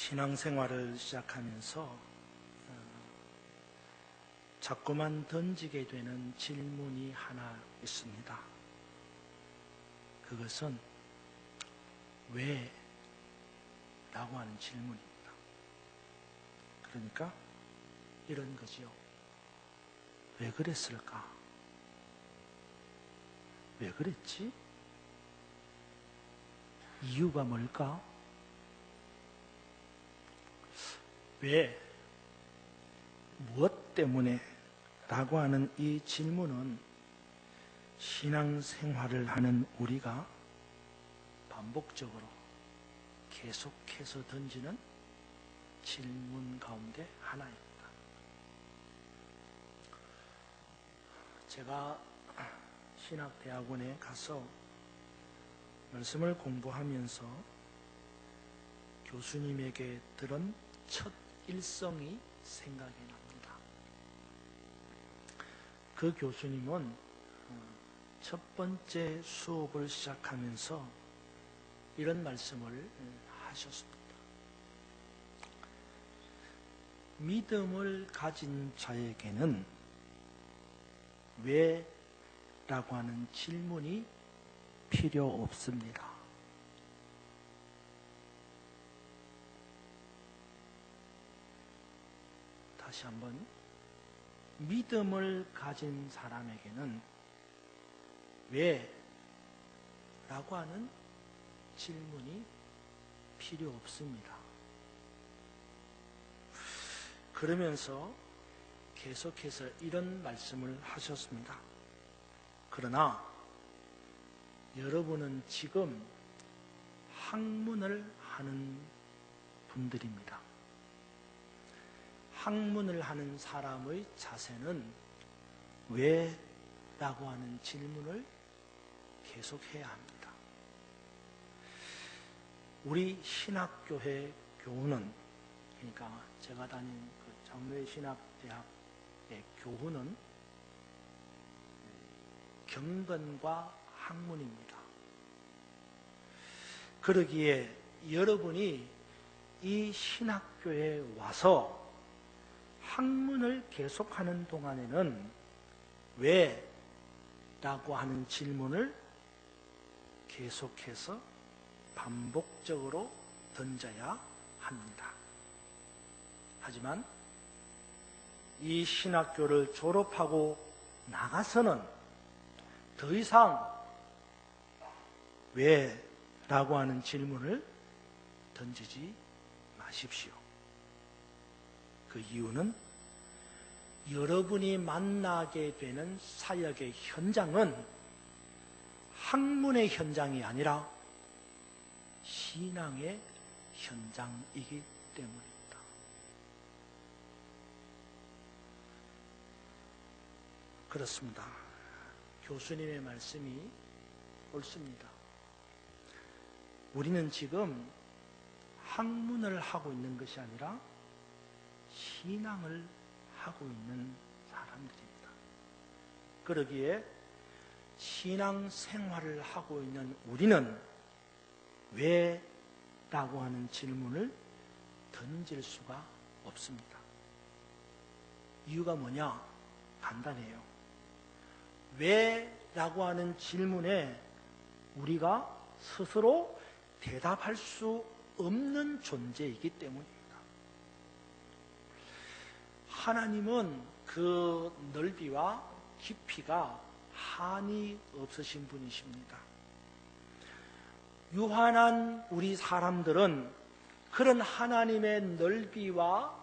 신앙생활을 시작하면서 자꾸만 던지게 되는 질문이 하나 있습니다. 그것은 왜? 라고 하는 질문입니다. 그러니까 이런 거지요. 왜 그랬을까? 왜 그랬지? 이유가 뭘까? 왜? 무엇 때문에? 라고 하는 이 질문은 신앙생활을 하는 우리가 반복적으로 계속해서 던지는 질문 가운데 하나입니다. 제가 신학대학원에 가서 말씀을 공부하면서 교수님에게 들은 첫 일성이 생각이 납니다. 그 교수님은 첫 번째 수업을 시작하면서 이런 말씀을 하셨습니다. 믿음을 가진 자에게는 왜? 라고 하는 질문이 필요 없습니다. 다시 한번, 믿음을 가진 사람에게는 왜? 라고 하는 질문이 필요 없습니다. 그러면서 계속해서 이런 말씀을 하셨습니다. 그러나 여러분은 지금 학문을 하는 분들입니다. 학문을 하는 사람의 자세는 왜? 라고 하는 질문을 계속해야 합니다. 우리 신학교회 교훈은, 그러니까 제가 다닌 그 장로의 신학대학의 교훈은 경건과 학문입니다. 그러기에 여러분이 이 신학교에 와서 학문을 계속하는 동안에는 왜? 라고 하는 질문을 계속해서 반복적으로 던져야 합니다. 하지만 이 신학교를 졸업하고 나가서는 더 이상 왜? 라고 하는 질문을 던지지 마십시오. 그 이유는 여러분이 만나게 되는 사역의 현장은 학문의 현장이 아니라 신앙의 현장이기 때문입니다. 그렇습니다. 교수님의 말씀이 옳습니다. 우리는 지금 학문을 하고 있는 것이 아니라 신앙을 하고 있는 사람들입니다. 그러기에 신앙생활을 하고 있는 우리는 왜? 라고 하는 질문을 던질 수가 없습니다. 이유가 뭐냐? 간단해요. 왜? 라고 하는 질문에 우리가 스스로 대답할 수 없는 존재이기 때문입니다. 하나님은 그 넓이와 깊이가 한이 없으신 분이십니다. 유한한 우리 사람들은 그런 하나님의 넓이와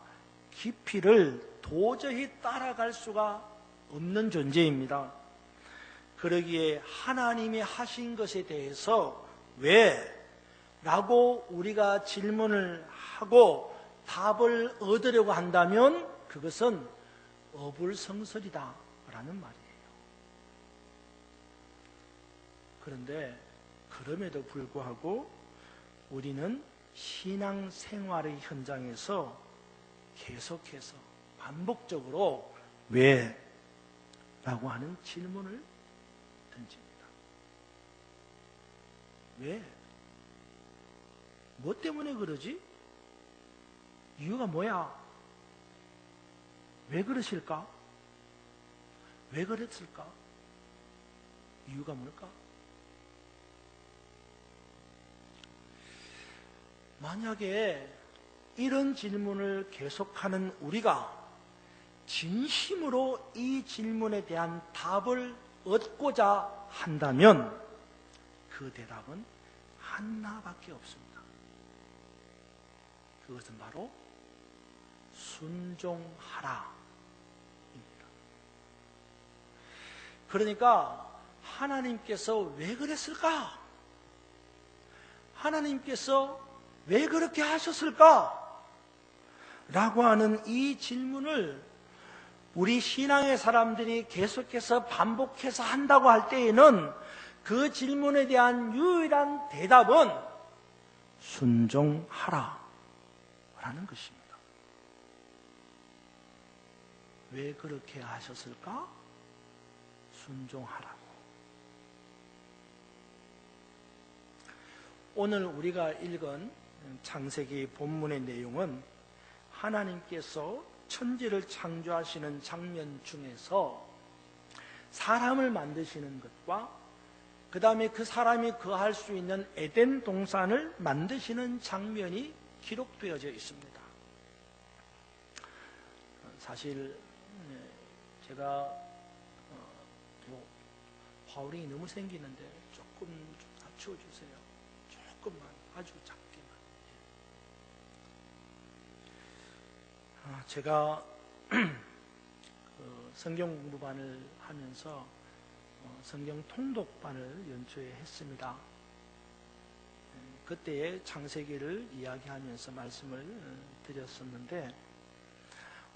깊이를 도저히 따라갈 수가 없는 존재입니다. 그러기에 하나님이 하신 것에 대해서 왜? 라고 우리가 질문을 하고 답을 얻으려고 한다면 그것은 어불성설이다 라는 말이에요. 그런데 그럼에도 불구하고 우리는 신앙생활의 현장에서 계속해서 반복적으로 왜? 라고 하는 질문을 던집니다. 왜? 뭐 때문에 그러지? 이유가 뭐야? 왜 그러실까? 왜 그랬을까? 이유가 뭘까? 만약에 이런 질문을 계속하는 우리가 진심으로 이 질문에 대한 답을 얻고자 한다면 그 대답은 하나밖에 없습니다. 그것은 바로 순종하라 입니다. 그러니까 하나님께서 왜 그랬을까? 하나님께서 왜 그렇게 하셨을까? 라고 하는 이 질문을 우리 신앙의 사람들이 계속해서 반복해서 한다고 할 때에는 그 질문에 대한 유일한 대답은 순종하라 라는 것입니다. 왜 그렇게 하셨을까? 순종하라고. 오늘 우리가 읽은 창세기 본문의 내용은 하나님께서 천지를 창조하시는 장면 중에서 사람을 만드시는 것과 그 다음에 그 사람이 거할 수 있는 에덴 동산을 만드시는 장면이 기록되어져 있습니다. 사실 제가 화우링이 너무 생기는데 조금 낮춰주세요. 조금만, 아주 작게만. 제가 성경 공부반을 하면서 성경 통독반을 연초에 했습니다. 그때의 창세기를 이야기하면서 말씀을 드렸었는데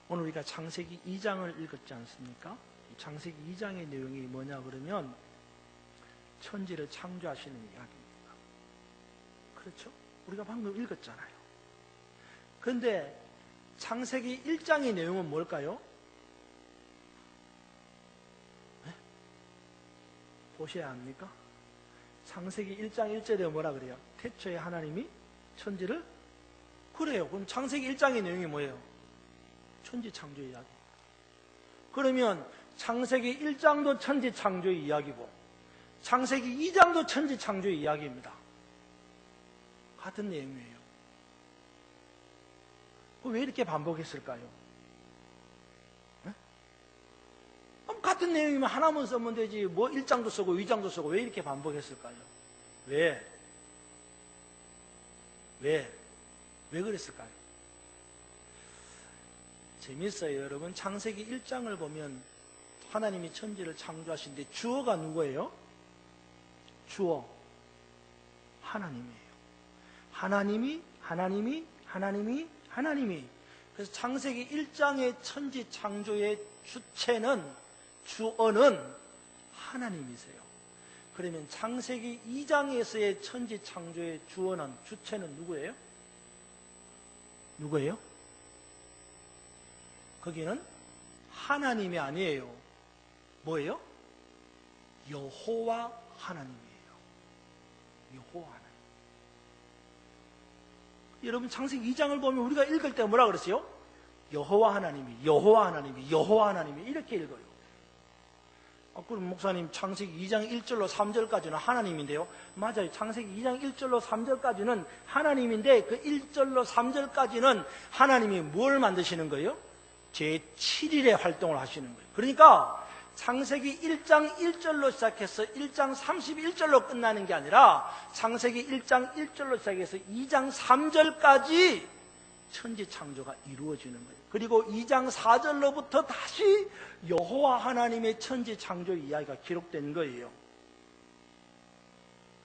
오늘 우리가 창세기 2장을 읽었지 않습니까? 창세기 2장의 내용이 뭐냐 그러면 천지를 창조하시는 이야기입니다. 그렇죠? 우리가 방금 읽었잖아요. 그런데 창세기 1장의 내용은 뭘까요? 네? 보셔야 합니까? 창세기 1장 1절에 뭐라 그래요? 태초에 하나님이 천지를 그래요. 그럼 창세기 1장의 내용이 뭐예요? 천지 창조 이야기. 그러면 창세기 1장도 천지 창조 이야기고 창세기 2장도 천지 창조 이야기입니다. 같은 내용이에요. 왜 이렇게 반복했을까요? 네? 같은 내용이면 하나만 쓰면 되지 뭐 1장도 쓰고 2장도 쓰고 왜 이렇게 반복했을까요? 왜 그랬을까요? 재밌어요. 여러분 창세기 1장을 보면 하나님이 천지를 창조하신데 주어가 누구예요? 주어 하나님이에요. 하나님이 그래서 창세기 1장의 천지 창조의 주어는 하나님이세요. 그러면 창세기 2장에서의 천지 창조의 주체는 누구예요? 거기는 하나님이 아니에요. 뭐예요? 여호와 하나님이에요. 여호와 하나님. 여러분 창세기 2장을 보면 우리가 읽을 때 뭐라 그랬어요? 여호와 하나님이 이렇게 읽어요. 그럼 목사님 창세기 2장 1절로 3절까지는 하나님인데요. 맞아요. 창세기 2장 1절로 3절까지는 하나님인데 그 1절로 3절까지는 하나님이 뭘 만드시는 거예요? 제7일의 활동을 하시는 거예요. 그러니까 창세기 1장 1절로 시작해서 1장 31절로 끝나는 게 아니라 창세기 1장 1절로 시작해서 2장 3절까지 천지 창조가 이루어지는 거예요. 그리고 2장 4절로부터 다시 여호와 하나님의 천지 창조 이야기가 기록된 거예요.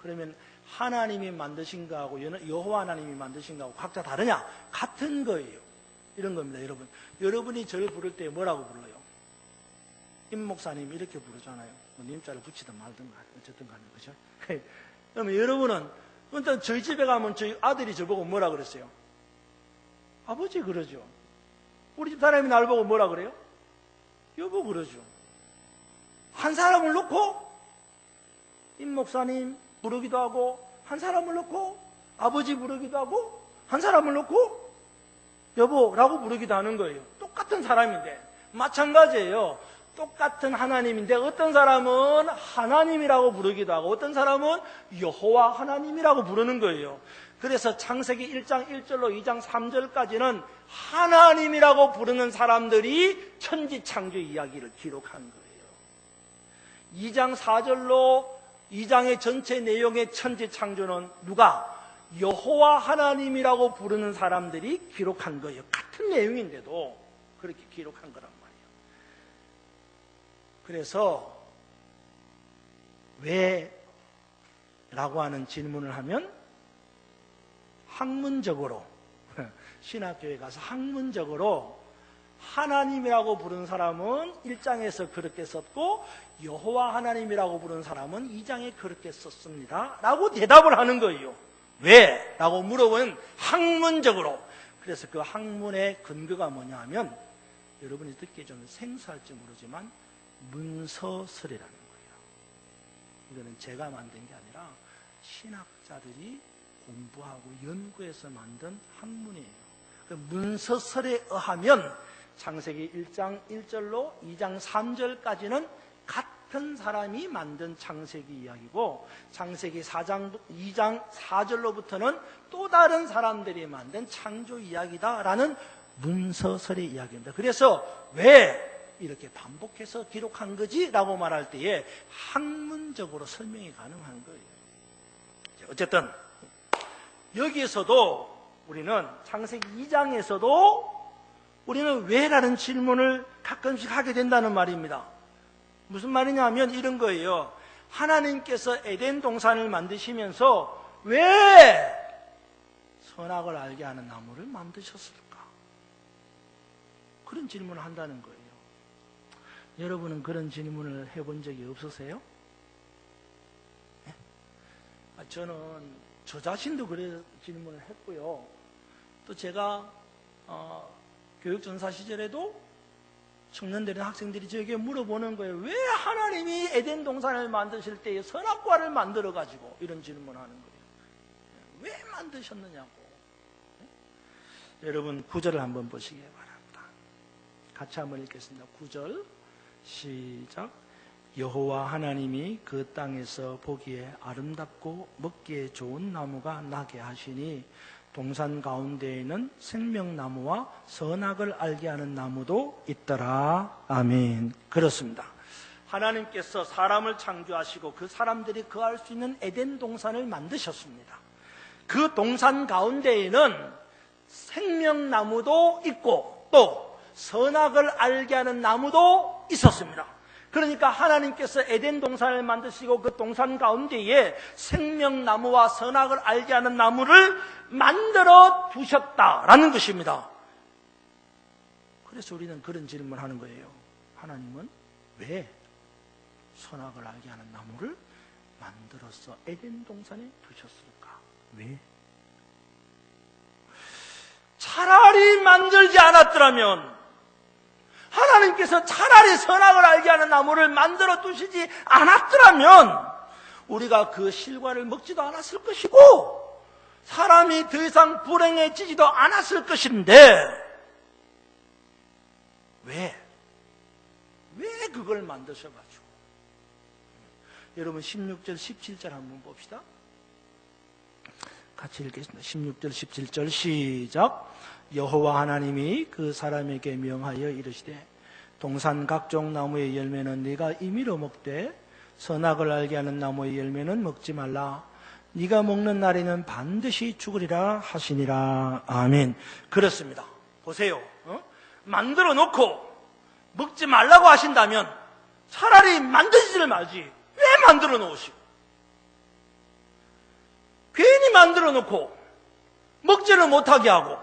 그러면 하나님이 만드신 거하고 여호와 하나님이 만드신 거하고 각자 다르냐? 같은 거예요. 이런 겁니다. 여러분이 저를 부를 때 뭐라고 불러요? 임 목사님 이렇게 부르잖아요. 뭐 님자를 붙이든 말든 간에 어쨌든 간에 그죠? 그러면 여러분은 일단 저희 집에 가면 저희 아들이 저보고 뭐라 그랬어요? 아버지 그러죠. 우리 집 사람이 날 보고 뭐라 그래요? 여보 그러죠. 한 사람을 놓고 임 목사님 부르기도 하고 한 사람을 놓고 아버지 부르기도 하고 한 사람을 놓고 여보라고 부르기도 하는 거예요. 똑같은 사람인데. 마찬가지예요. 똑같은 하나님인데 어떤 사람은 하나님이라고 부르기도 하고 어떤 사람은 여호와 하나님이라고 부르는 거예요. 그래서 창세기 1장 1절로 2장 3절까지는 하나님이라고 부르는 사람들이 천지창조 이야기를 기록한 거예요. 2장 4절로 2장의 전체 내용의 천지창조는 누가? 여호와 하나님이라고 부르는 사람들이 기록한 거예요. 같은 내용인데도 그렇게 기록한 거란 말이에요. 그래서 왜? 라고 하는 질문을 하면 학문적으로 신학교에 가서 학문적으로 하나님이라고 부르는 사람은 1장에서 그렇게 썼고 여호와 하나님이라고 부르는 사람은 2장에 그렇게 썼습니다 라고 대답을 하는 거예요. 왜? 라고 물어보면 학문적으로. 그래서 그 학문의 근거가 뭐냐 하면 여러분이 듣기에 좀 생소할지 모르지만 문서설이라는 거예요. 이거는 제가 만든 게 아니라 신학자들이 공부하고 연구해서 만든 학문이에요. 그 문서설에 의하면 창세기 1장 1절로 2장 3절까지는 같은 사람이 만든 창세기 이야기고 창세기 2장 4절로부터는 또 다른 사람들이 만든 창조 이야기다라는 문서설의 이야기입니다. 그래서 왜 이렇게 반복해서 기록한 거지? 라고 말할 때에 학문적으로 설명이 가능한 거예요. 어쨌든 여기에서도 우리는 창세기 2장에서도 우리는 왜라는 질문을 가끔씩 하게 된다는 말입니다. 무슨 말이냐 하면 이런 거예요. 하나님께서 에덴 동산을 만드시면서 왜 선악을 알게 하는 나무를 만드셨을까? 그런 질문을 한다는 거예요. 여러분은 그런 질문을 해본 적이 없으세요? 네? 저는 저 자신도 그런 질문을 했고요. 또 제가 교육전사 시절에도 청년들이나 학생들이 저에게 물어보는 거예요. 왜 하나님이 에덴 동산을 만드실 때 선악과를 만들어가지고 이런 질문을 하는 거예요. 왜 만드셨느냐고. 네? 여러분 9절을 한번 보시기 바랍니다. 같이 한번 읽겠습니다. 9절 시작. 여호와 하나님이 그 땅에서 보기에 아름답고 먹기에 좋은 나무가 나게 하시니 동산 가운데에는 생명나무와 선악을 알게 하는 나무도 있더라. 아멘. 그렇습니다. 하나님께서 사람을 창조하시고 그 사람들이 거할 수 있는 에덴 동산을 만드셨습니다. 그 동산 가운데에는 생명나무도 있고 또 선악을 알게 하는 나무도 있었습니다. 그러니까 하나님께서 에덴 동산을 만드시고 그 동산 가운데에 생명나무와 선악을 알게 하는 나무를 만들어 두셨다라는 것입니다. 그래서 우리는 그런 질문을 하는 거예요. 하나님은 왜 선악을 알게 하는 나무를 만들어서 에덴 동산에 두셨을까? 왜? 차라리 만들지 않았더라면 하나님께서 차라리 선악을 알게 하는 나무를 만들어 두시지 않았더라면 우리가 그 실과를 먹지도 않았을 것이고 사람이 더 이상 불행해지지도 않았을 것인데 왜 그걸 만드셔가지고 여러분 16절 17절 한번 봅시다. 같이 읽겠습니다. 16절 17절 시작. 여호와 하나님이 그 사람에게 명하여 이르시되 동산 각종 나무의 열매는 네가 임의로 먹되 선악을 알게 하는 나무의 열매는 먹지 말라. 네가 먹는 날에는 반드시 죽으리라 하시니라. 아멘. 그렇습니다. 보세요. 만들어 놓고 먹지 말라고 하신다면 차라리 만드시지를 말지 왜 만들어 놓으시고 괜히 만들어 놓고 먹지를 못하게 하고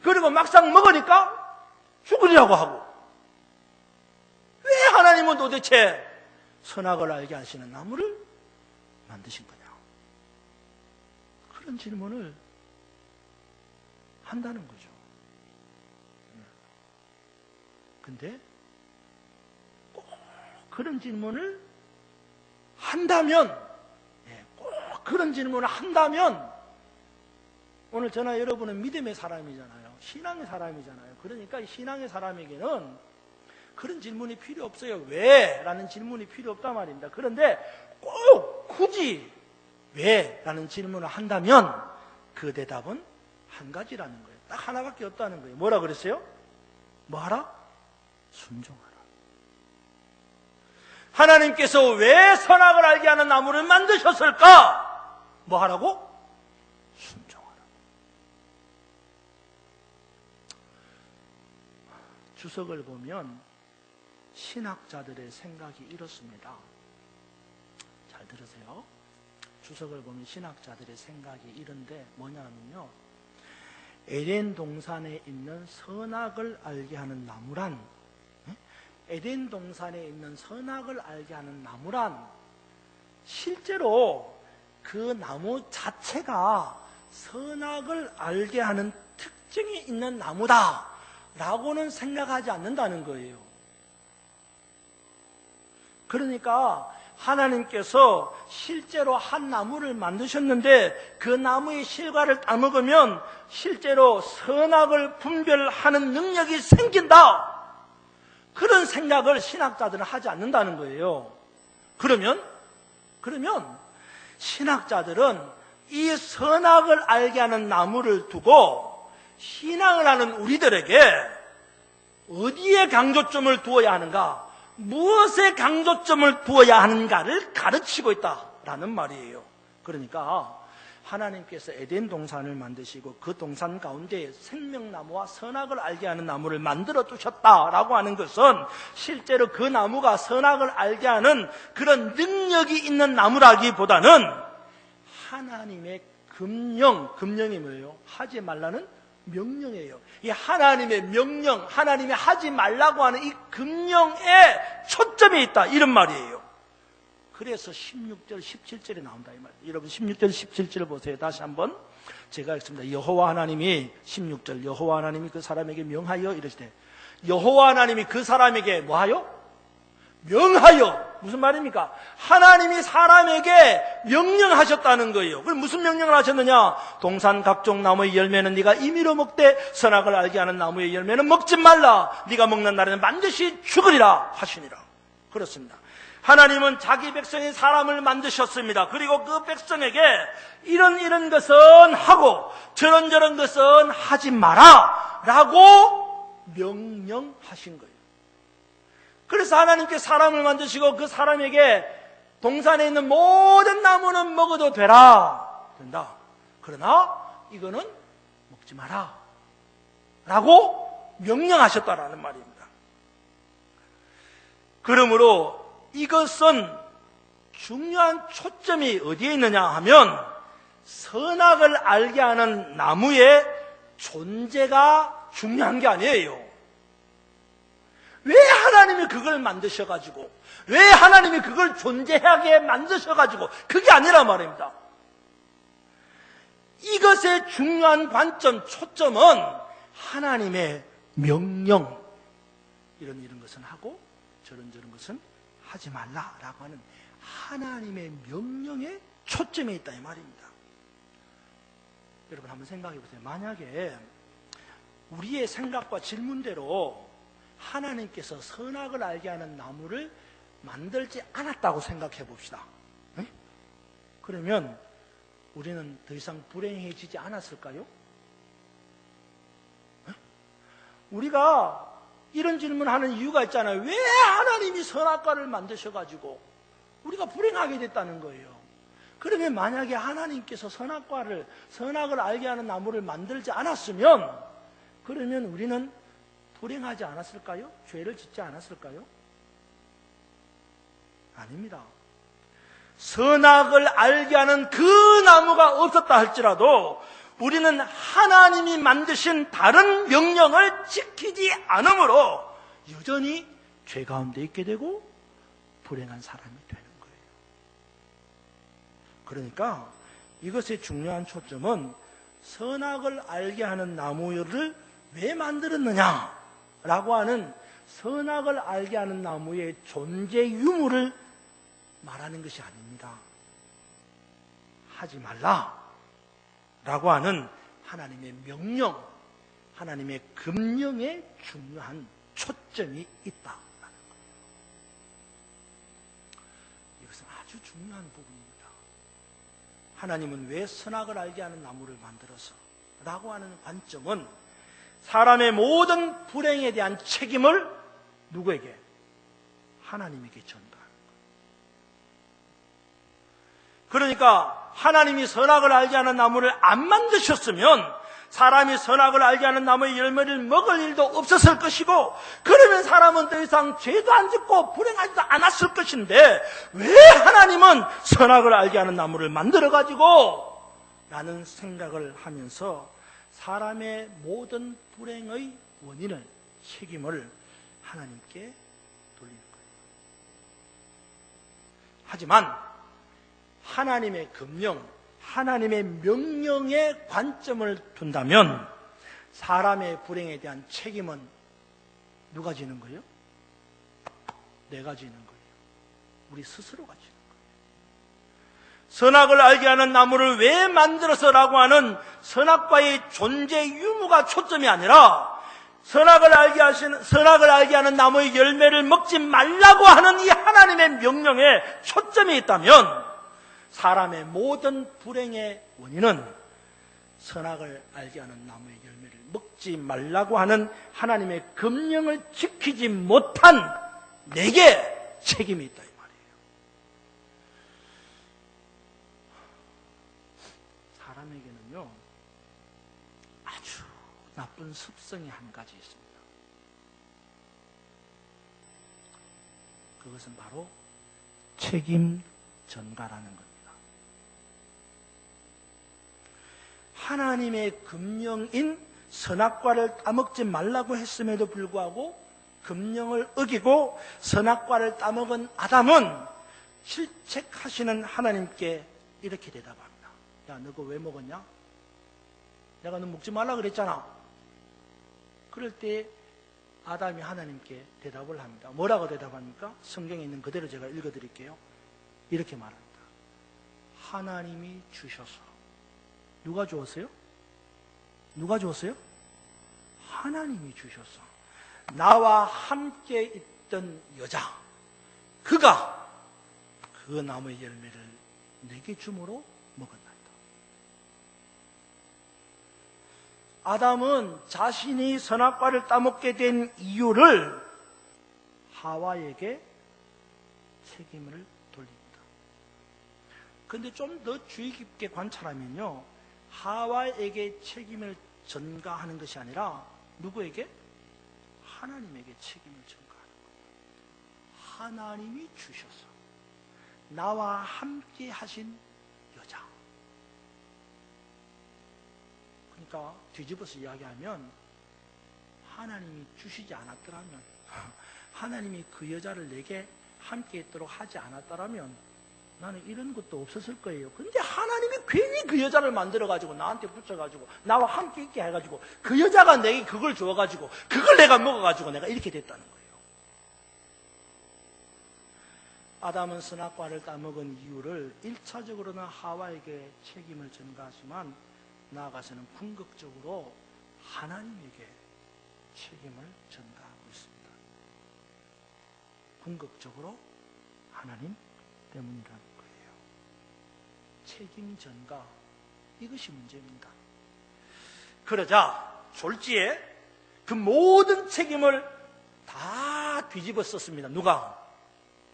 그리고 막상 먹으니까 죽으리라고 하고 왜 하나님은 도대체 선악을 알게 하시는 나무를 만드신 거냐? 그런 질문을 한다는 거죠. 근데 꼭 그런 질문을 한다면 꼭 그런 질문을 한다면 오늘 저나 여러분은 믿음의 사람이잖아요. 신앙의 사람이잖아요. 그러니까 신앙의 사람에게는 그런 질문이 필요 없어요. 왜? 라는 질문이 필요 없단 말입니다. 그런데 꼭 굳이 왜? 라는 질문을 한다면 그 대답은 한 가지라는 거예요. 딱 하나밖에 없다는 거예요. 뭐라 그랬어요? 뭐 하라? 순종하라. 하나님께서 왜 선악을 알게 하는 나무를 만드셨을까? 뭐 하라고? 순종하라. 주석을 보면 신학자들의 생각이 이렇습니다. 잘 들으세요. 주석을 보면 신학자들의 생각이 이런데 뭐냐면요, 에덴 동산에 있는 선악을 알게 하는 나무란, 에덴 동산에 있는 선악을 알게 하는 나무란 실제로 그 나무 자체가 선악을 알게 하는 특징이 있는 나무다 라고는 생각하지 않는다는 거예요. 그러니까 하나님께서 실제로 한 나무를 만드셨는데 그 나무의 실과를 따먹으면 실제로 선악을 분별하는 능력이 생긴다, 그런 생각을 신학자들은 하지 않는다는 거예요. 그러면 신학자들은 이 선악을 알게 하는 나무를 두고 신앙을 하는 우리들에게 어디에 강조점을 두어야 하는가, 무엇에 강조점을 두어야 하는가를 가르치고 있다라는 말이에요. 그러니까 하나님께서 에덴 동산을 만드시고 그 동산 가운데 생명나무와 선악을 알게 하는 나무를 만들어 두셨다라고 하는 것은 실제로 그 나무가 선악을 알게 하는 그런 능력이 있는 나무라기보다는 하나님의 금령이 뭐예요? 하지 말라는 명령이에요. 이 하나님의 명령, 하나님이 하지 말라고 하는 이 금령에 초점이 있다, 이런 말이에요. 그래서 16절, 17절에 나온다 이 말이에요. 여러분 16절, 17절 보세요. 다시 한번 제가 읽습니다. 여호와 하나님이 16절, 여호와 하나님이 그 사람에게 명하여 이르시되, 여호와 하나님이 그 사람에게 뭐하여? 명하여. 무슨 말입니까? 하나님이 사람에게 명령하셨다는 거예요. 그럼 무슨 명령을 하셨느냐? 동산 각종 나무의 열매는 네가 임의로 먹되 선악을 알게 하는 나무의 열매는 먹지 말라. 네가 먹는 날에는 반드시 죽으리라 하시니라. 그렇습니다. 하나님은 자기 백성인 사람을 만드셨습니다. 그리고 그 백성에게 이런 것은 하고 저런 것은 하지 마라 라고 명령하신 거예요. 그래서 하나님께 사람을 만드시고 그 사람에게 동산에 있는 모든 나무는 먹어도 된다. 그러나 이거는 먹지 마라 라고 명령하셨다라는 말입니다. 그러므로 이것은 중요한 초점이 어디에 있느냐 하면 선악을 알게 하는 나무의 존재가 중요한 게 아니에요. 왜 하나님이 그걸 만드셔가지고, 왜 하나님이 그걸 존재하게 만드셔가지고, 그게 아니란 말입니다. 이것의 중요한 관점, 초점은 하나님의 명령, 이런 것은 하고 저런 것은 하지 말라라고 하는 하나님의 명령에 초점이 있다 이 말입니다. 여러분 한번 생각해 보세요. 만약에 우리의 생각과 질문대로 하나님께서 선악을 알게 하는 나무를 만들지 않았다고 생각해 봅시다. 네? 그러면 우리는 더 이상 불행해지지 않았을까요? 네? 우리가 이런 질문하는 이유가 있잖아요. 왜 하나님이 선악과를 만드셔가지고 우리가 불행하게 됐다는 거예요. 그러면 만약에 하나님께서 선악을 알게 하는 나무를 만들지 않았으면 그러면 우리는 불행하지 않았을까요? 죄를 짓지 않았을까요? 아닙니다. 선악을 알게 하는 그 나무가 없었다 할지라도 우리는 하나님이 만드신 다른 명령을 지키지 않으므로 여전히 죄 가운데 있게 되고 불행한 사람이 되는 거예요. 그러니까 이것의 중요한 초점은 선악을 알게 하는 나무를 왜 만들었느냐 라고 하는 선악을 알게 하는 나무의 존재 유무를 말하는 것이 아닙니다. 하지 말라 라고 하는 하나님의 명령, 하나님의 금령에 중요한 초점이 있다. 이것은 아주 중요한 부분입니다. 하나님은 왜 선악을 알게 하는 나무를 만들어서 라고 하는 관점은 사람의 모든 불행에 대한 책임을 누구에게? 하나님에게 전가하는 거예요. 그러니까 하나님이 선악을 알게 하는 나무를 안 만드셨으면 사람이 선악을 알게 하는 나무의 열매를 먹을 일도 없었을 것이고, 그러면 사람은 더 이상 죄도 안 짓고 불행하지도 않았을 것인데 왜 하나님은 선악을 알게 하는 나무를 만들어가지고 라는 생각을 하면서 사람의 모든 불행의 원인을, 책임을 하나님께 돌리는 거예요. 하지만 하나님의 금령, 하나님의 명령에 관점을 둔다면 사람의 불행에 대한 책임은 누가 지는 거예요? 내가 지는 거예요. 우리 스스로가 지는 거예요. 선악을 알게 하는 나무를 왜 만들어서라고 하는 선악과의 존재 유무가 초점이 아니라 선악을 알게 하는 나무의 열매를 먹지 말라고 하는 이 하나님의 명령에 초점이 있다면 사람의 모든 불행의 원인은 선악을 알게 하는 나무의 열매를 먹지 말라고 하는 하나님의 금령을 지키지 못한 내게 책임이 있다 이 말이에요. 사람에게는요 아주 나쁜 습성이 한 가지 있습니다. 그것은 바로 책임 전가라는 겁니다. 하나님의 금령인 선악과를 따먹지 말라고 했음에도 불구하고 금령을 어기고 선악과를 따먹은 아담은 실책하시는 하나님께 이렇게 대답합니다. 야, 너 그거 왜 먹었냐? 내가 너 먹지 말라 그랬잖아. 그럴 때 아담이 하나님께 대답을 합니다. 뭐라고 대답합니까? 성경에 있는 그대로 제가 읽어드릴게요. 이렇게 말합니다. 하나님이 주셔서. 누가 주었어요? 누가 주었어요? 하나님이 주셔서 나와 함께 있던 여자, 그가 그 나무의 열매를 내게 주므로 먹었나이다. 아담은 자신이 선악과를 따먹게 된 이유를 하와에게 책임을 돌립니다. 그런데 좀 더 주의 깊게 관찰하면요, 하와에게 책임을 전가하는 것이 아니라 누구에게? 하나님에게 책임을 전가하는 거예요. 하나님이 주셔서 나와 함께 하신 여자. 그러니까 뒤집어서 이야기하면 하나님이 주시지 않았더라면, 하나님이 그 여자를 내게 함께 있도록 하지 않았더라면 나는 이런 것도 없었을 거예요. 근데 하나님이 괜히 그 여자를 만들어가지고 나한테 붙여가지고 나와 함께 있게 해가지고 그 여자가 내게 그걸 주어가지고 그걸 내가 먹어가지고 내가 이렇게 됐다는 거예요. 아담은 선악과를 따먹은 이유를 1차적으로는 하와에게 책임을 전가하지만 나아가서는 궁극적으로 하나님에게 책임을 전가하고 있습니다. 궁극적으로 하나님 때문이라는 거예요. 책임 전가, 이것이 문제입니다. 그러자 졸지에 그 모든 책임을 다 뒤집어 썼습니다. 누가?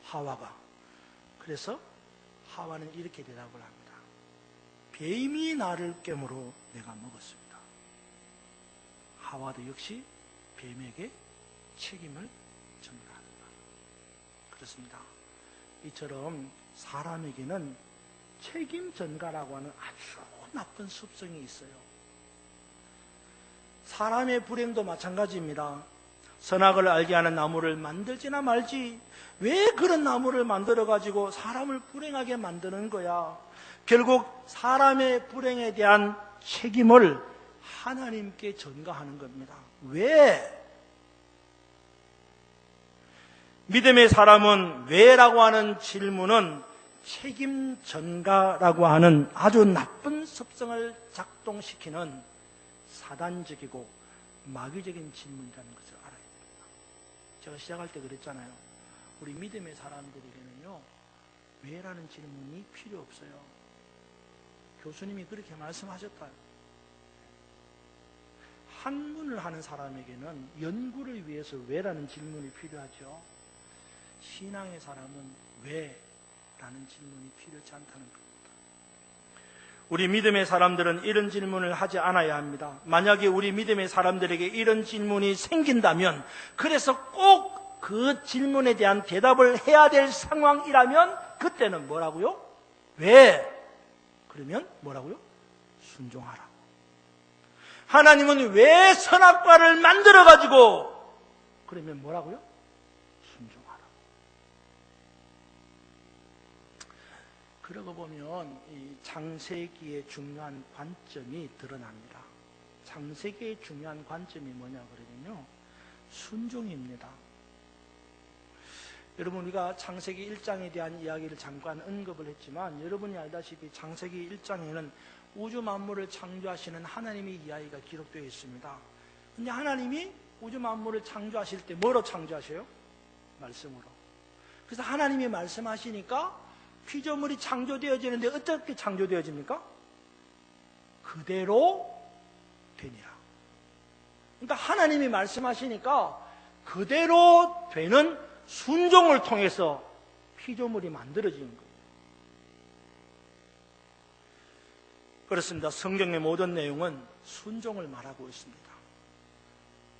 하와가. 그래서 하와는 이렇게 대답을 합니다. 뱀이 나를 깨므로 내가 먹었습니다. 하와도 역시 뱀에게 책임을 전가합니다. 그렇습니다. 이처럼 사람에게는 책임 전가라고 하는 아주 나쁜 습성이 있어요. 사람의 불행도 마찬가지입니다. 선악을 알게 하는 나무를 만들지나 말지 왜 그런 나무를 만들어가지고 사람을 불행하게 만드는 거야. 결국 사람의 불행에 대한 책임을 하나님께 전가하는 겁니다. 왜? 믿음의 사람은 왜라고 하는 질문은 책임 전가라고 하는 아주 나쁜 습성을 작동시키는 사단적이고 마귀적인 질문이라는 것을 알아야 됩니다. 제가 시작할 때 그랬잖아요. 우리 믿음의 사람들에게는요, 왜라는 질문이 필요 없어요. 교수님이 그렇게 말씀하셨다. 학문을 하는 사람에게는 연구를 위해서 왜라는 질문이 필요하죠. 신앙의 사람은 왜라는 질문이 필요치 않다는 겁니다. 우리 믿음의 사람들은 이런 질문을 하지 않아야 합니다. 만약에 우리 믿음의 사람들에게 이런 질문이 생긴다면, 그래서 꼭 그 질문에 대한 대답을 해야 될 상황이라면 그때는 뭐라고요? 왜? 그러면 뭐라고요? 순종하라. 하나님은 왜 선악과를 만들어가지고, 그러면 뭐라고요? 순종하라. 그러고 보면 이 창세기의 중요한 관점이 드러납니다. 창세기의 중요한 관점이 뭐냐 그러면요, 순종입니다. 여러분, 우리가 창세기 1장에 대한 이야기를 잠깐 언급을 했지만, 여러분이 알다시피 창세기 1장에는 우주 만물을 창조하시는 하나님의 이야기가 기록되어 있습니다. 근데 하나님이 우주 만물을 창조하실 때 뭐로 창조하셔요? 말씀으로. 그래서 하나님이 말씀하시니까 피조물이 창조되어지는데 어떻게 창조되어집니까? 그대로 되니라. 그러니까 하나님이 말씀하시니까 그대로 되는 순종을 통해서 피조물이 만들어지는 거예요. 그렇습니다. 성경의 모든 내용은 순종을 말하고 있습니다.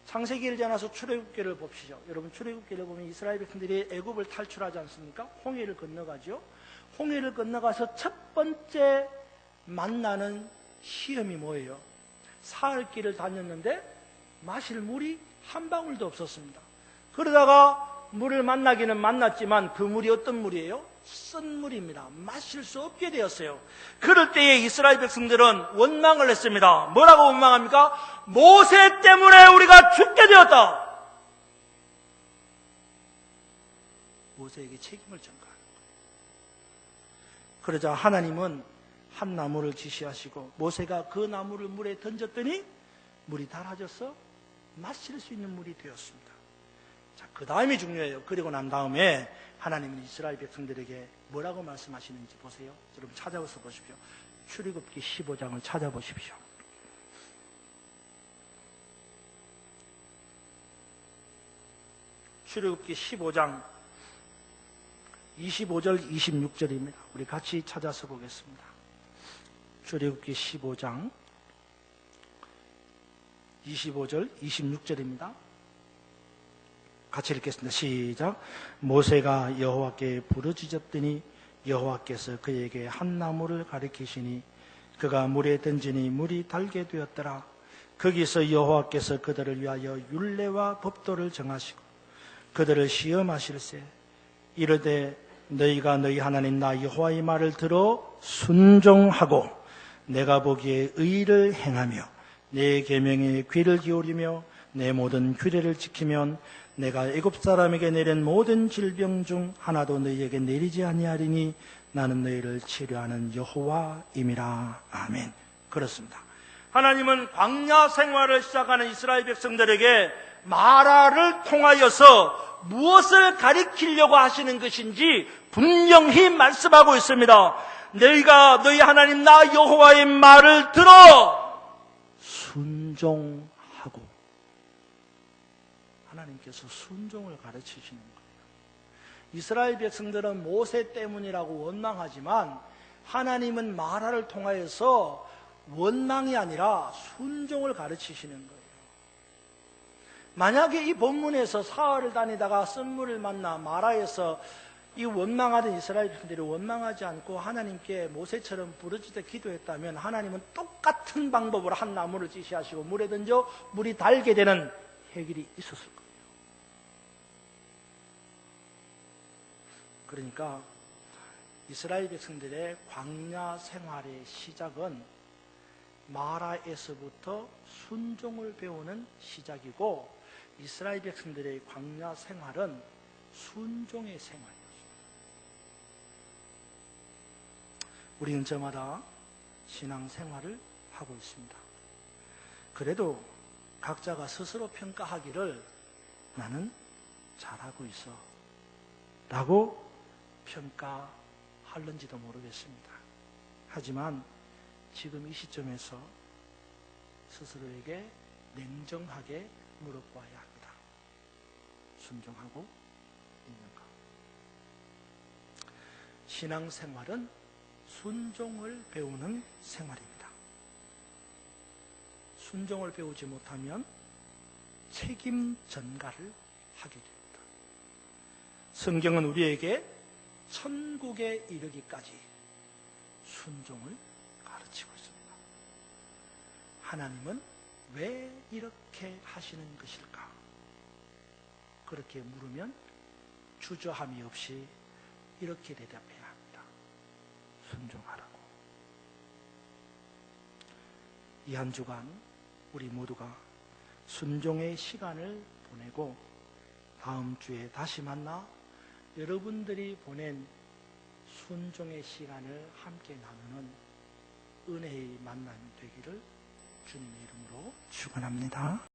창세기를 지나서 출애굽기를 봅시죠. 여러분, 출애굽기를 보면 이스라엘 백성들이 애굽을 탈출하지 않습니까? 홍해를 건너가죠. 홍해를 건너가서 첫 번째 만나는 시험이 뭐예요? 사흘 길을 다녔는데 마실 물이 한 방울도 없었습니다. 그러다가 물을 만나기는 만났지만 그 물이 어떤 물이에요? 쓴 물입니다. 마실 수 없게 되었어요. 그럴 때에 이스라엘 백성들은 원망을 했습니다. 뭐라고 원망합니까? 모세 때문에 우리가 죽게 되었다. 모세에게 책임을 전가하는 거예요. 그러자 하나님은 한 나무를 지시하시고 모세가 그 나무를 물에 던졌더니 물이 달아져서 마실 수 있는 물이 되었습니다. 자, 그 다음이 중요해요. 그리고 난 다음에 하나님은 이스라엘 백성들에게 뭐라고 말씀하시는지 보세요. 여러분 찾아서 보십시오. 출애굽기 15장을 찾아보십시오. 출애굽기 15장 25절 26절입니다. 우리 같이 찾아서 보겠습니다. 출애굽기 15장 25절 26절입니다. 같이 읽겠습니다. 시작. 모세가 여호와께 부르짖었더니 여호와께서 그에게 한 나무를 가리키시니 그가 물에 던지니 물이 달게 되었더라. 거기서 여호와께서 그들을 위하여 율례와 법도를 정하시고 그들을 시험하실세 이르되 너희가 너희 하나님 나 여호와의 말을 들어 순종하고 내가 보기에 의를 행하며 내 계명에 귀를 기울이며 내 모든 규례를 지키면 내가 애굽 사람에게 내린 모든 질병 중 하나도 너희에게 내리지 아니하리니 나는 너희를 치료하는 여호와임이라. 아멘. 그렇습니다. 하나님은 광야 생활을 시작하는 이스라엘 백성들에게 마라를 통하여서 무엇을 가리키려고 하시는 것인지 분명히 말씀하고 있습니다. 너희가 너희 하나님 나 여호와의 말을 들어 순종하고, 하나님께서 순종을 가르치시는 거예요. 이스라엘 백성들은 모세 때문이라고 원망하지만 하나님은 마라를 통하여서 원망이 아니라 순종을 가르치시는 거예요. 만약에 이 본문에서 사흘을 다니다가 쓴물을 만나 마라에서 이 원망하던 이스라엘 백성들이 원망하지 않고 하나님께 모세처럼 부르짖어 기도했다면 하나님은 똑같은 방법으로 한 나무를 지시하시고 물에 던져 물이 달게 되는 해결이 있었을 거예요. 그러니까 이스라엘 백성들의 광야 생활의 시작은 마라에서부터 순종을 배우는 시작이고 이스라엘 백성들의 광야 생활은 순종의 생활이었습니다. 우리는 저마다 신앙 생활을 하고 있습니다. 그래도 각자가 스스로 평가하기를 나는 잘하고 있어 라고 평가할는지도 모르겠습니다. 하지만 지금 이 시점에서 스스로에게 냉정하게 물어봐야 합니다. 순종하고 있는가? 신앙생활은 순종을 배우는 생활입니다. 순종을 배우지 못하면 책임 전가를 하게 됩니다. 성경은 우리에게 천국에 이르기까지 순종을 가르치고 있습니다. 하나님은 왜 이렇게 하시는 것일까? 그렇게 물으면 주저함이 없이 이렇게 대답해야 합니다. 순종하라고. 이 한 주간 우리 모두가 순종의 시간을 보내고 다음 주에 다시 만나 여러분들이 보낸 순종의 시간을 함께 나누는 은혜의 만남이 되기를 주님의 이름으로 축원합니다.